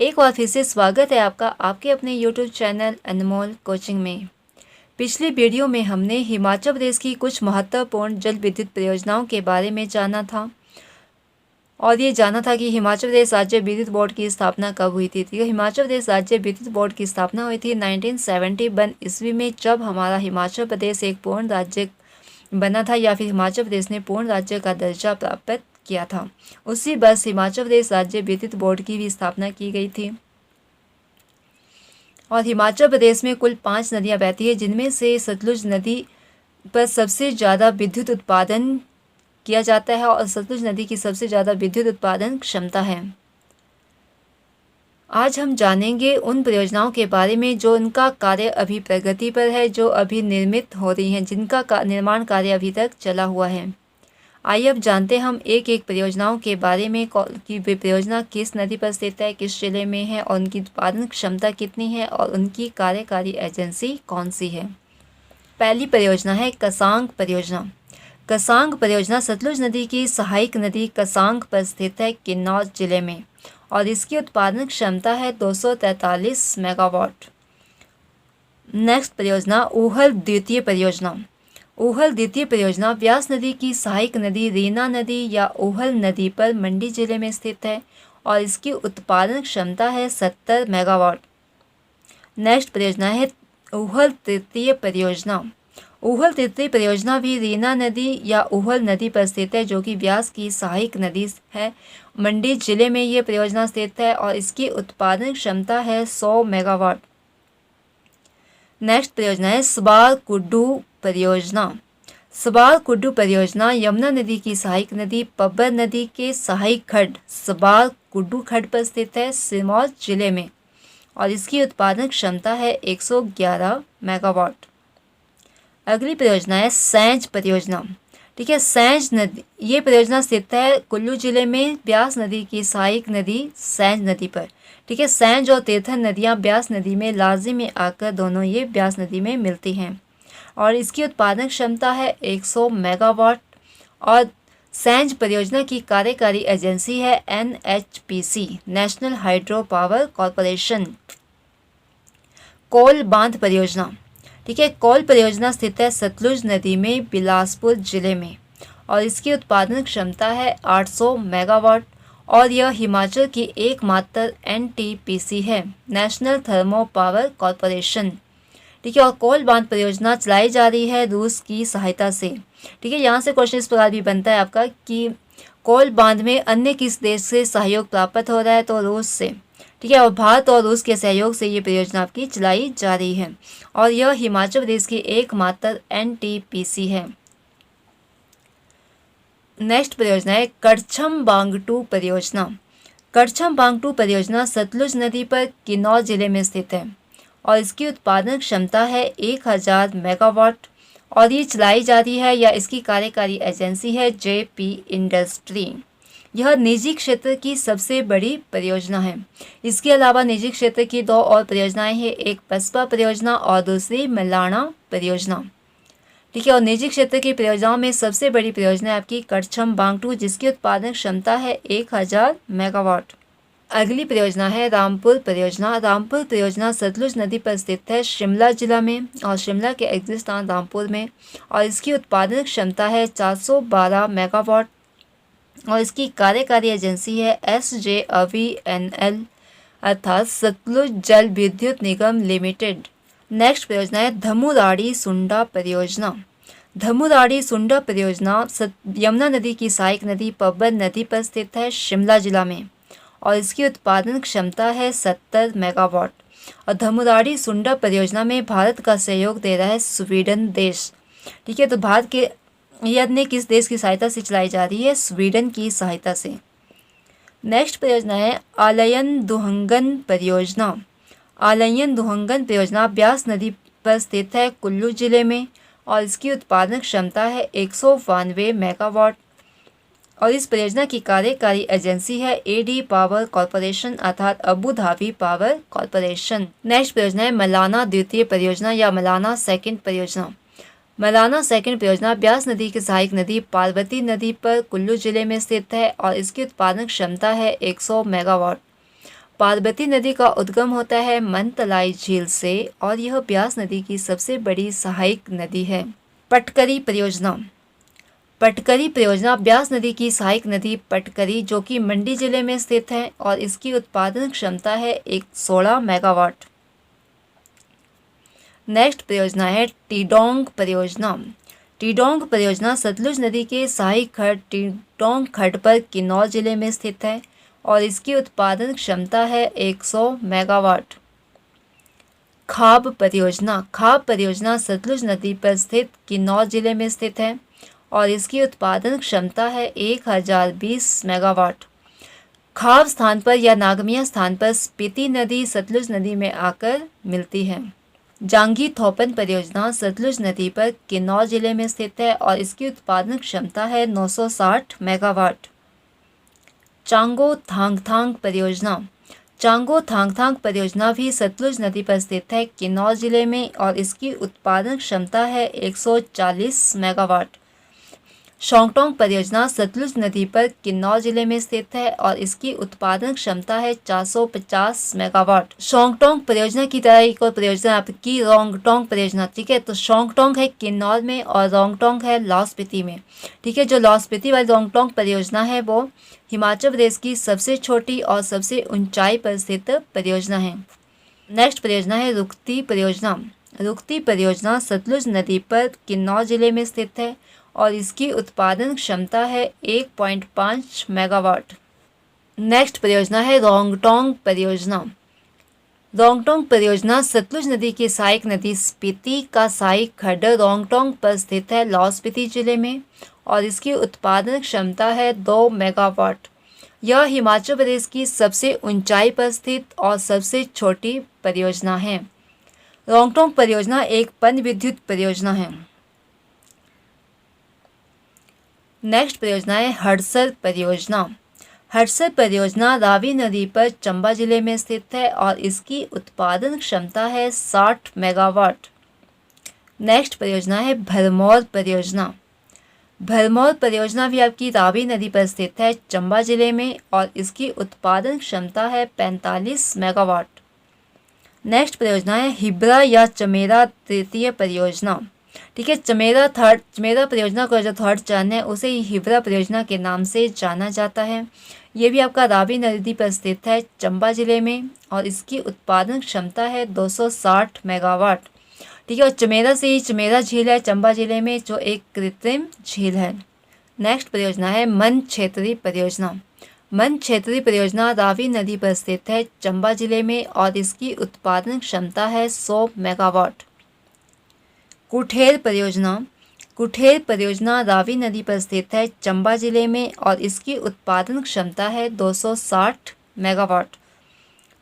एक बार फिर से स्वागत है आपका आपके अपने YouTube चैनल अनमोल कोचिंग में। पिछली वीडियो में हमने हिमाचल प्रदेश की कुछ महत्वपूर्ण जल विद्युत परियोजनाओं के बारे में जाना था और ये जाना था कि हिमाचल प्रदेश राज्य विद्युत बोर्ड की स्थापना कब हुई थी। तो हिमाचल प्रदेश राज्य विद्युत बोर्ड की स्थापना हुई थी 1971 ईस्वी में, जब हमारा हिमाचल प्रदेश एक पूर्ण राज्य बना था या फिर हिमाचल प्रदेश ने पूर्ण राज्य का दर्जा प्राप्त किया था। उसी वर्ष हिमाचल प्रदेश राज्य विद्युत बोर्ड की भी स्थापना की गई थी। और हिमाचल प्रदेश में कुल 5 नदियां बहती है, जिनमें से सतलुज नदी पर सबसे ज़्यादा विद्युत उत्पादन किया जाता है और सतलुज नदी की सबसे ज़्यादा विद्युत उत्पादन क्षमता है। आज हम जानेंगे उन परियोजनाओं के बारे में जो उनका कार्य अभी प्रगति पर है, जो अभी निर्मित हो रही हैं, जिनका निर्माण कार्य अभी तक चला हुआ है। आइए अब जानते हैं हम एक एक परियोजनाओं के बारे में कि वे परियोजना किस नदी पर स्थित है, किस जिले में है और उनकी उत्पादन क्षमता कितनी है और उनकी कार्यकारी एजेंसी कौन सी है। पहली परियोजना है कसांग परियोजना। कसांग परियोजना सतलुज नदी की सहायक नदी कसांग पर स्थित है, किन्नौर जिले में, और इसकी उत्पादन क्षमता है 243 मेगावाट। नेक्स्ट परियोजना ऊहल द्वितीय परियोजना। ऊहल द्वितीय परियोजना व्यास नदी की सहायक नदी रीना नदी या ऊहल नदी पर मंडी जिले में स्थित है और इसकी उत्पादन क्षमता है 70 मेगावाट। नेक्स्ट परियोजना है ऊहल तृतीय परियोजना। ऊहल तृतीय परियोजना भी रीना नदी या ऊहल नदी पर स्थित है, जो कि व्यास की सहायक नदी है। मंडी जिले में ये परियोजना स्थित है और इसकी उत्पादन क्षमता है 100 मेगावाट। नेक्स्ट परियोजना है सबाल कुड्डू परियोजना। सबाल कुड्डू परियोजना यमुना नदी की सहायक नदी पब्बर नदी के सहायक खड्ड सबाल कुड्डू खड्ड पर स्थित है, सिरमौर जिले में, और इसकी उत्पादन क्षमता है 111 मेगावाट। अगली परियोजना है सैंज परियोजना। ठीक है, सैंज नदी ये परियोजना स्थित है कुल्लू जिले में, ब्यास नदी की सहायक नदी सैंज नदी पर। ठीक है, सैंज और तीर्थन नदियाँ ब्यास नदी में लाजी में आकर दोनों ये ब्यास नदी में मिलती हैं और इसकी उत्पादन क्षमता है 100 मेगावाट। और सैंज परियोजना की कार्यकारी एजेंसी है NHPC, National Hydro Power Corporation. Kol बांध परियोजना। ठीक है, कोल परियोजना स्थित है सतलुज नदी में बिलासपुर जिले में और इसकी उत्पादन क्षमता है 800 मेगावाट और यह हिमाचल की एकमात्र NTPC है, नेशनल थर्मो पावर कॉरपोरेशन। ठीक है, और कोल बांध परियोजना चलाई जा रही है रूस की सहायता से। ठीक है, यहाँ से क्वेश्चन इस प्रकार भी बनता है आपका कि कोल बांध में अन्य किस देश से सहयोग प्राप्त हो रहा है, तो रूस से। ठीक है, और भारत और रूस के सहयोग से ये परियोजना आपकी चलाई जा रही है और यह हिमाचल प्रदेश की एकमात्र NTPC है। नेक्स्ट परियोजना है करछम बांगटू परियोजना। करछम बांगटू परियोजना सतलुज नदी पर किन्नौर जिले में स्थित है और इसकी उत्पादन क्षमता है 1000 मेगावाट और ये चलाई जाती है या इसकी कार्यकारी एजेंसी है JP इंडस्ट्री। यह निजी क्षेत्र की सबसे बड़ी परियोजना है। इसके अलावा निजी क्षेत्र की 2 और परियोजनाएं हैं, एक पस्पा परियोजना और दूसरी मलाना परियोजना। ठीक है, और निजी क्षेत्र की परियोजनाओं में सबसे बड़ी परियोजना है आपकी करछम बांगटू, जिसकी उत्पादन क्षमता है 1000 मेगावाट। अगली परियोजना है रामपुर परियोजना। रामपुर परियोजना सतलुज नदी पर स्थित है, शिमला जिला में, और शिमला के एग्जिट स्थान रामपुर में, और इसकी उत्पादन क्षमता है 412 मेगावाट और इसकी कार्यकारी एजेंसी है SJVNL अर्थात सतलुज जल विद्युत निगम लिमिटेड। नेक्स्ट परियोजना है धमुराड़ी सुंडा परियोजना। धमुराड़ी सुंडा परियोजना यमुना नदी की सहायक नदी पब्बर नदी पर स्थित है, शिमला जिला में, और इसकी उत्पादन क्षमता है 70 मेगावाट। और धमुराड़ी सुंडा परियोजना में भारत का सहयोग दे रहा है स्वीडन देश। ठीक है, तो भारत के अन्य किस देश की सहायता से चलाई जा रही है, स्वीडन की सहायता से। नेक्स्ट परियोजना है आलयन दुहंगन परियोजना। आलयन दुहंगन परियोजना ब्यास नदी पर स्थित है, कुल्लू जिले में, और इसकी उत्पादन क्षमता है 192 मेगावाट और इस परियोजना की कार्यकारी एजेंसी है AD पावर कॉरपोरेशन अर्थात Abu Dhabi power corporation. Next परियोजना है मलाना द्वितीय परियोजना या मलाना सेकंड परियोजना। मलाना सेकंड परियोजना ब्यास नदी की सहायक नदी पार्वती नदी पर कुल्लू जिले में स्थित है और इसकी उत्पादन क्षमता है 100 मेगावाट। पार्वती नदी का उद्गम होता है मनतलाई झील से और यह ब्यास नदी की सबसे बड़ी सहायक नदी है। पटकरी परियोजना। पटकरी परियोजना ब्यास नदी की सहायक नदी पटकरी जो कि मंडी जिले में स्थित है और इसकी उत्पादन क्षमता है 116 मेगावाट। नेक्स्ट परियोजना है टीडोंग परियोजना। टीडोंग परियोजना सतलुज नदी के सहायक खड्ड टीडोंग खड्ड पर किन्नौर जिले में स्थित है और इसकी उत्पादन क्षमता है 100 मेगावाट। खाब परियोजना। खाब परियोजना सतलुज नदी पर स्थित किन्नौर जिले में स्थित है और इसकी उत्पादन क्षमता है 1020 मेगावाट। खाब स्थान पर या नागमिया स्थान पर स्पीति नदी सतलुज नदी में आकर मिलती है। जांगी थोपन परियोजना सतलुज नदी पर किन्नौर जिले में स्थित है और इसकी उत्पादन क्षमता है 960 मेगावाट। चांगो थांगथांग परियोजना। चांगो थांगथांग परियोजना भी सतलुज नदी पर स्थित है किन्नौर जिले में और इसकी उत्पादन क्षमता है 140 मेगावाट। शोंगटोंग परियोजना सतलुज नदी पर किन्नौर जिले में स्थित है और इसकी उत्पादन क्षमता है 450 मेगावाट। शोंगटोंग परियोजना की तरह एक और परियोजना आपकी रोंगटोंग परियोजना, ठीक है। तो शोंगटोंग है किन्नौर में और रोंगटोंग है लाहौल स्पीति में, ठीक है। जो लाहौल स्पीति वाली रोंगटोंग परियोजना है वो हिमाचल प्रदेश की सबसे छोटी और सबसे ऊंचाई पर स्थित परियोजना है। नेक्स्ट परियोजना है रुकती परियोजना। रुकती परियोजना सतलुज नदी पर किन्नौर जिले में स्थित है और इसकी उत्पादन क्षमता है 1.5 मेगावाट। नेक्स्ट परियोजना है रोंगटोंग परियोजना। रोंगटोंग परियोजना सतलुज नदी की सहायक नदी स्पीति का सहायक खड्ड रोंगटोंग पर स्थित है लाहौल स्पीति जिले में और इसकी उत्पादन क्षमता है 2 मेगावाट। यह हिमाचल प्रदेश की सबसे ऊंचाई पर स्थित और सबसे छोटी परियोजना है। रोंगटोंग परियोजना एक पन विद्युत परियोजना है। नेक्स्ट परियोजना है हड़सर परियोजना। हड़सर परियोजना रावी नदी पर चंबा जिले में स्थित है और इसकी उत्पादन क्षमता है 60 मेगावाट। नेक्स्ट परियोजना है भरमौर परियोजना। भरमौर परियोजना भी आपकी रावी नदी पर स्थित है चंबा जिले में और इसकी उत्पादन क्षमता है 45 मेगावाट। नेक्स्ट परियोजना है हिब्रा या चमेरा तृतीय परियोजना, ठीक है। चमेरा परियोजना का जो थर्ड चरण है उसे हिब्रा परियोजना के नाम से जाना जाता है। ये भी आपका रावी नदी पर स्थित है चंबा जिले में और इसकी उत्पादन क्षमता है 260 मेगावाट, ठीक है। और चमेरा से ही चमेरा झील है चंबा जिले में जो एक कृत्रिम झील है। नेक्स्ट परियोजना है मन क्षेत्रीय परियोजना। मन क्षेत्रीय परियोजना रावी नदी पर स्थित है चंबा जिले में और इसकी उत्पादन क्षमता है 100 मेगावाट। कुठेर परियोजना। कुठेर परियोजना रावी नदी पर स्थित है चंबा जिले में और इसकी उत्पादन क्षमता है 260 मेगावाट,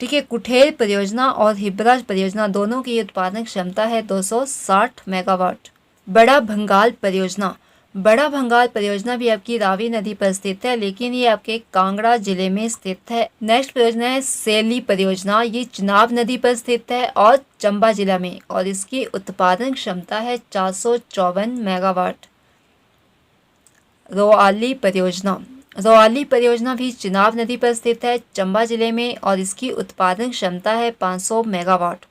ठीक है। कुठेर परियोजना और हिब्रा परियोजना दोनों की उत्पादन क्षमता है 260 मेगावाट। बड़ा भंगाल परियोजना। बड़ा भंगाल परियोजना भी आपकी रावी नदी पर स्थित है लेकिन ये आपके कांगड़ा जिले में स्थित है। नेक्स्ट परियोजना है सैली परियोजना। ये चिनाब नदी पर स्थित है और चंबा जिला में और इसकी उत्पादन क्षमता है 454 मेगावाट। रोआली परियोजना। रोआली परियोजना भी चिनाब नदी पर स्थित है चंबा जिले में और इसकी उत्पादन क्षमता है 500 मेगावाट।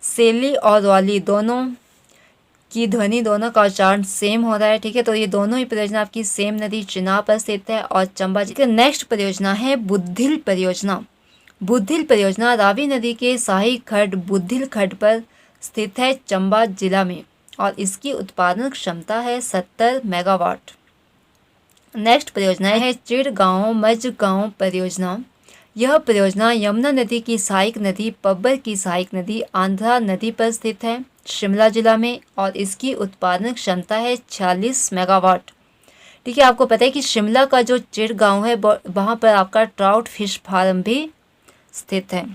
सैली और रोआली दोनों की ध्वनि दोनों का उच्चारण सेम हो रहा है, ठीक है। तो ये दोनों ही परियोजना आपकी सेम नदी चिनाब पर स्थित है और चंबा जिले। नेक्स्ट परियोजना है बुद्धिल परियोजना। बुद्धिल परियोजना रावी नदी के सहायक खड्ड बुद्धिल खड्ड पर स्थित है चंबा जिला में और इसकी उत्पादन क्षमता है 70 मेगावाट। नेक्स्ट परियोजना है चिड़गांव मझगांव परियोजना। यह परियोजना यमुना नदी की सहायक नदी पब्बर की सहायक नदी आंध्रा नदी पर स्थित है शिमला जिला में और इसकी उत्पादन क्षमता है 46 मेगावाट, ठीक है। आपको पता है कि शिमला का जो चिड़गांव है वहाँ पर आपका ट्राउट फिश फार्म भी स्थित है।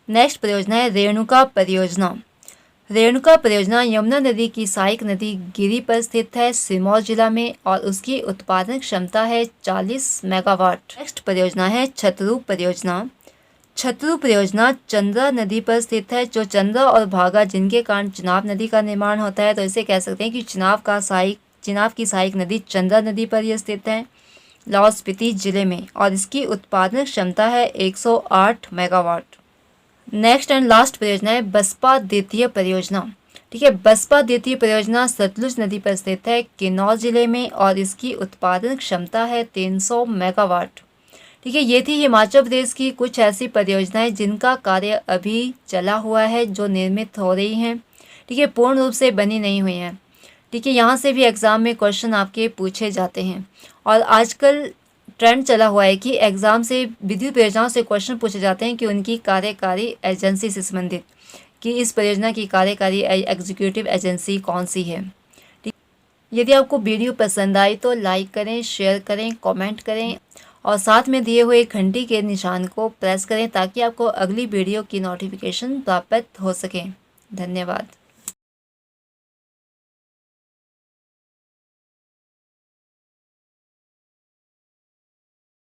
नेक्स्ट परियोजना है रेणुका परियोजना। रेणुका परियोजना यमुना नदी की सहायक नदी गिरी पर स्थित है सिरमौर जिला में और उसकी उत्पादन क्षमता है 40 मेगावाट। नेक्स्ट परियोजना है छतरू परियोजना। छतरू परियोजना चंद्रा नदी पर स्थित है। जो चंद्रा और भागा जिनके कारण चिनाब नदी का निर्माण होता है तो इसे कह सकते हैं कि चिनाब की सहायक नदी चंद्रा नदी पर यह स्थित है लाहौल स्पीति जिले में और इसकी उत्पादन क्षमता है 108 मेगावाट। नेक्स्ट एंड लास्ट परियोजना है बसपा द्वितीय परियोजना। ठीक है, बसपा द्वितीय परियोजना सतलुज नदी पर स्थित है किन्नौर जिले में और इसकी उत्पादन क्षमता है 300 मेगावाट। ठीक है, ये थी हिमाचल प्रदेश की कुछ ऐसी परियोजनाएं जिनका कार्य अभी चला हुआ है, जो निर्मित हो रही हैं। ठीक है, पूर्ण रूप से बनी नहीं हुई हैं। ठीक है, यहाँ से भी एग्ज़ाम में क्वेश्चन आपके पूछे जाते हैं और आजकल ट्रेंड चला हुआ है कि एग्ज़ाम से विद्युत परियोजनाओं से क्वेश्चन पूछे जाते हैं कि उनकी कार्यकारी एजेंसी से संबंधित, कि इस परियोजना की कार्यकारी एग्जीक्यूटिव एजेंसी कौन सी है। ठीक, यदि आपको वीडियो पसंद आई तो लाइक करें, शेयर करें, कमेंट करें और साथ में दिए हुए घंटी के निशान को प्रेस करें ताकि आपको अगली वीडियो की नोटिफिकेशन प्राप्त हो सके। धन्यवाद।